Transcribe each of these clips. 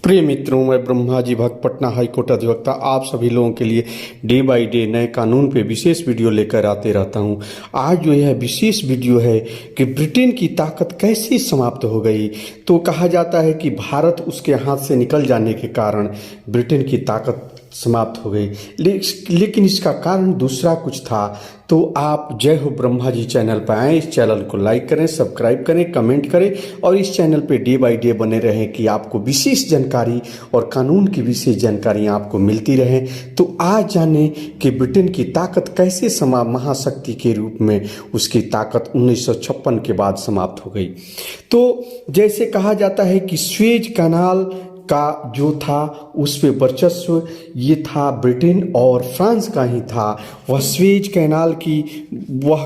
प्रिय मित्रों, मैं ब्रह्मा जी भक्त पटना हाईकोर्ट अधिवक्ता आप सभी लोगों के लिए डे बाय डे नए कानून पे विशेष वीडियो लेकर आते रहता हूं। आज जो यह विशेष वीडियो है कि ब्रिटेन की ताकत कैसे समाप्त हो गई। तो कहा जाता है कि भारत उसके हाथ से निकल जाने के कारण ब्रिटेन की ताकत समाप्त हो गई, लेकिन इसका कारण दूसरा कुछ था। तो आप जय हो ब्रह्मा जी चैनल पर आएँ, इस चैनल को लाइक करें, सब्सक्राइब करें, कमेंट करें और इस चैनल पे डे बाय डे बने रहें कि आपको विशेष जानकारी और कानून की विशेष जानकारियाँ आपको मिलती रहें। तो आज जाने कि ब्रिटेन की ताकत कैसे महाशक्ति के रूप में उसकी ताकत 1956 के बाद समाप्त हो गई। तो जैसे कहा जाता है कि स्वेज कैनाल का जो था उस पे वर्चस्व ये था ब्रिटेन और फ्रांस का ही था। वह स्वेज कैनाल की वह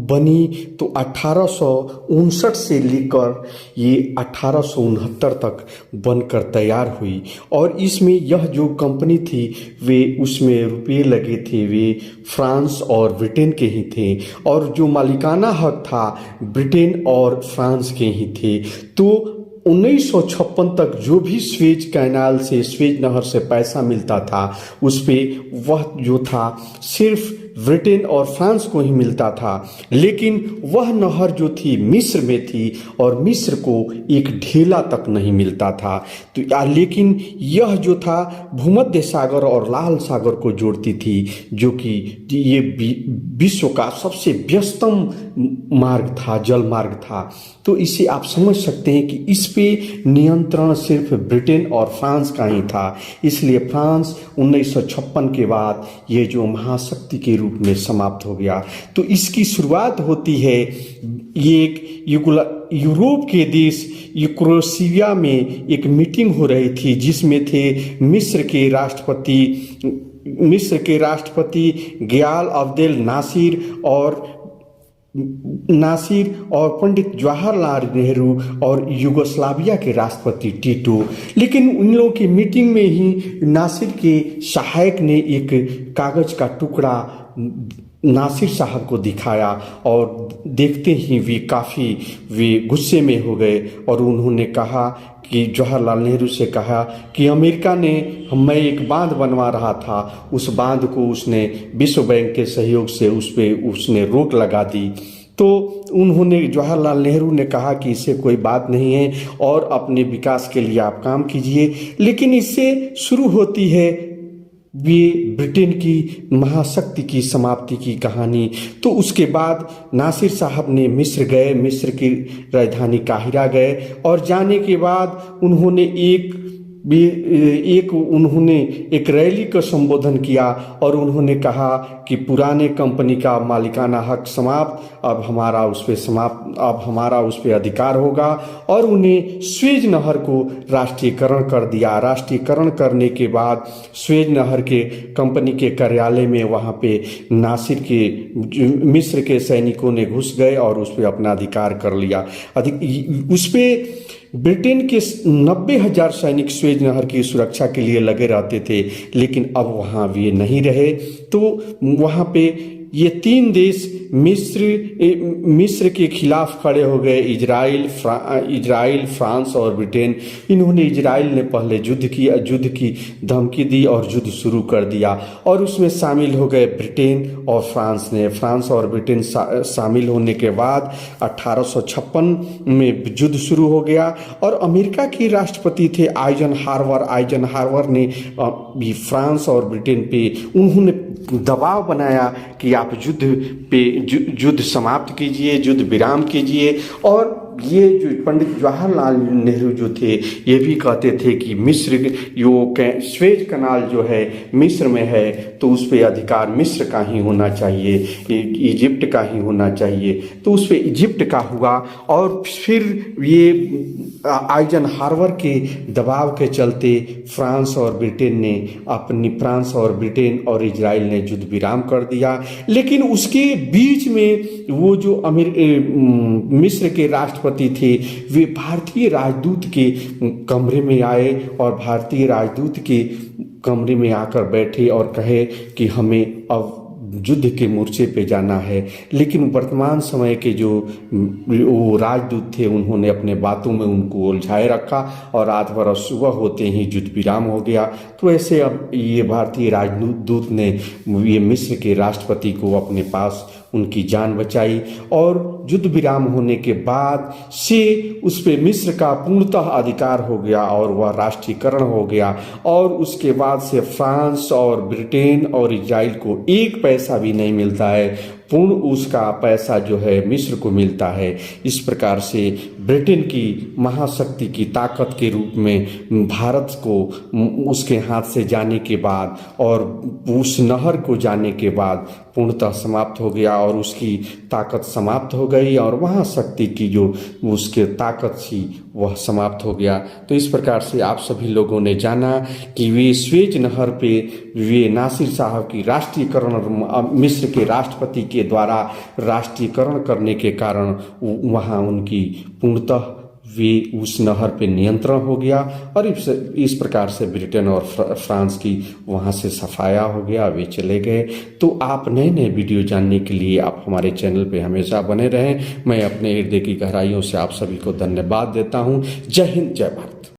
बनी तो 1859 से लेकर ये 1869 तक बनकर तैयार हुई और इसमें यह जो कंपनी थी वे उसमें रुपये लगे थे वे फ्रांस और ब्रिटेन के ही थे और जो मालिकाना हक था ब्रिटेन और फ्रांस के ही थे। तो 1956 तक जो भी स्वेज कैनाल से स्वेज नहर से पैसा मिलता था उस पे वह जो था सिर्फ ब्रिटेन और फ्रांस को ही मिलता था, लेकिन वह नहर जो थी मिस्र में थी और मिस्र को एक ढेला तक नहीं मिलता था। तो लेकिन यह जो था भूमध्य सागर और लाल सागर को जोड़ती थी, जो कि ये विश्व का सबसे व्यस्तम मार्ग था, जल मार्ग था। तो इसे आप समझ सकते हैं कि इस पे नियंत्रण सिर्फ ब्रिटेन और फ्रांस का ही था। इसलिए फ्रांस 1956 के बाद ये जो महाशक्ति के रूप में समाप्त हो गया। तो इसकी शुरुआत होती है ये एक यूरोप के देश क्रोएशिया में एक मीटिंग हो रही थी जिसमें थे मिस्र के राष्ट्रपति गयाल अब्देल नासिर और पंडित जवाहरलाल नेहरू और युगोस्लाविया के राष्ट्रपति टीटो। लेकिन उन लोगों की मीटिंग में ही नासिर के सहायक ने एक कागज का टुकड़ा नासिर साहब को दिखाया और देखते ही वे गुस्से में हो गए और उन्होंने कहा कि जवाहरलाल नेहरू से कहा कि अमेरिका ने मैं एक बांध बनवा रहा था, उस बांध को उसने विश्व बैंक के सहयोग से उसने रोक लगा दी। तो उन्होंने जवाहरलाल नेहरू ने कहा कि इससे कोई बात नहीं है और अपने विकास के लिए आप काम कीजिए। लेकिन इससे शुरू होती है ये ब्रिटेन की महाशक्ति की समाप्ति की कहानी। तो उसके बाद नासिर साहब ने मिस्र गए, मिस्र की राजधानी काहिरा गए और जाने के बाद उन्होंने उन्होंने एक रैली का संबोधन किया और उन्होंने कहा कि पुराने कंपनी का मालिकाना हक समाप्त, अब हमारा उस पे अधिकार होगा और उन्हें स्वेज नहर को राष्ट्रीयकरण कर दिया। राष्ट्रीयकरण करने के बाद स्वेज नहर के कंपनी के कार्यालय में वहाँ पे मिस्र के सैनिकों ने घुस गए और उस पे अपना अधिकार कर लिया। उस पे ब्रिटेन के 90,000 सैनिक स्वेज नहर की सुरक्षा के लिए लगे रहते थे, लेकिन अब वहाँ वे नहीं रहे। तो वहाँ पे ये तीन देश मिस्र के खिलाफ खड़े हो गए, इजराइल, फ्रांस और ब्रिटेन। इन्होंने इजराइल ने पहले युद्ध की धमकी दी और युद्ध शुरू कर दिया और उसमें शामिल हो गए ब्रिटेन और फ्रांस ने। फ्रांस और ब्रिटेन शामिल होने के बाद 1856 में युद्ध शुरू हो गया और अमेरिका के राष्ट्रपति थे आइजनहावर ने फ्रांस और ब्रिटेन पे उन्होंने दबाव बनाया कि आप युद्ध समाप्त कीजिए, युद्ध विराम कीजिए। और ये जो पंडित जवाहरलाल नेहरू जो थे ये भी कहते थे कि स्वेज कनाल जो है मिस्र में है तो उस पे अधिकार मिस्र का ही होना चाहिए, इजिप्ट का ही होना चाहिए। तो उस पे इजिप्ट का हुआ और फिर ये आइजनहावर के दबाव के चलते फ्रांस और ब्रिटेन और इजराइल ने युद्ध विराम कर दिया। लेकिन उसके बीच में वो जो मिस्र के राष्ट्रपति थे वे भारतीय राजदूत के कमरे में आए और भारतीय राजदूत के कमरे में आकर बैठे और कहे कि हमें अब युद्ध के मोर्चे पे जाना है। लेकिन वर्तमान समय के जो वो राजदूत थे उन्होंने अपने बातों में उनको उलझाए रखा और रात भर सुबह होते ही युद्ध विराम हो गया। तो ऐसे अब ये भारतीय राजदूत ने ये मिस्र के राष्ट्रपति को अपने पास उनकी जान बचाई और युद्ध विराम होने के बाद से उस पे मिस्र का पूर्णतः अधिकार हो गया और वह राष्ट्रीयकरण हो गया। और उसके बाद से फ्रांस और ब्रिटेन और इजराइल को एक पैसा भी नहीं मिलता है, पूर्ण उसका पैसा जो है मिस्र को मिलता है। इस प्रकार से ब्रिटेन की महाशक्ति की ताकत के रूप में भारत को उसके हाथ से जाने के बाद और उस नहर को जाने के बाद पूर्णतः समाप्त हो गया और उसकी ताकत समाप्त हो गई और महाशक्ति की जो उसके ताकत थी वह समाप्त हो गया। तो इस प्रकार से आप सभी लोगों ने जाना कि वे स्वेज नहर पे वे नासिर साहब की राष्ट्रीयकरण मिस्र के राष्ट्रपति के द्वारा राष्ट्रीयकरण करने के कारण वहाँ उनकी पूर्णतः वे उस नहर पे नियंत्रण हो गया और इस प्रकार से ब्रिटेन और फ्रांस की वहाँ से सफाया हो गया, वे चले गए। तो आप नए नए वीडियो जानने के लिए आप हमारे चैनल पे हमेशा बने रहें। मैं अपने हृदय की गहराइयों से आप सभी को धन्यवाद देता हूँ। जय हिंद, जय भारत।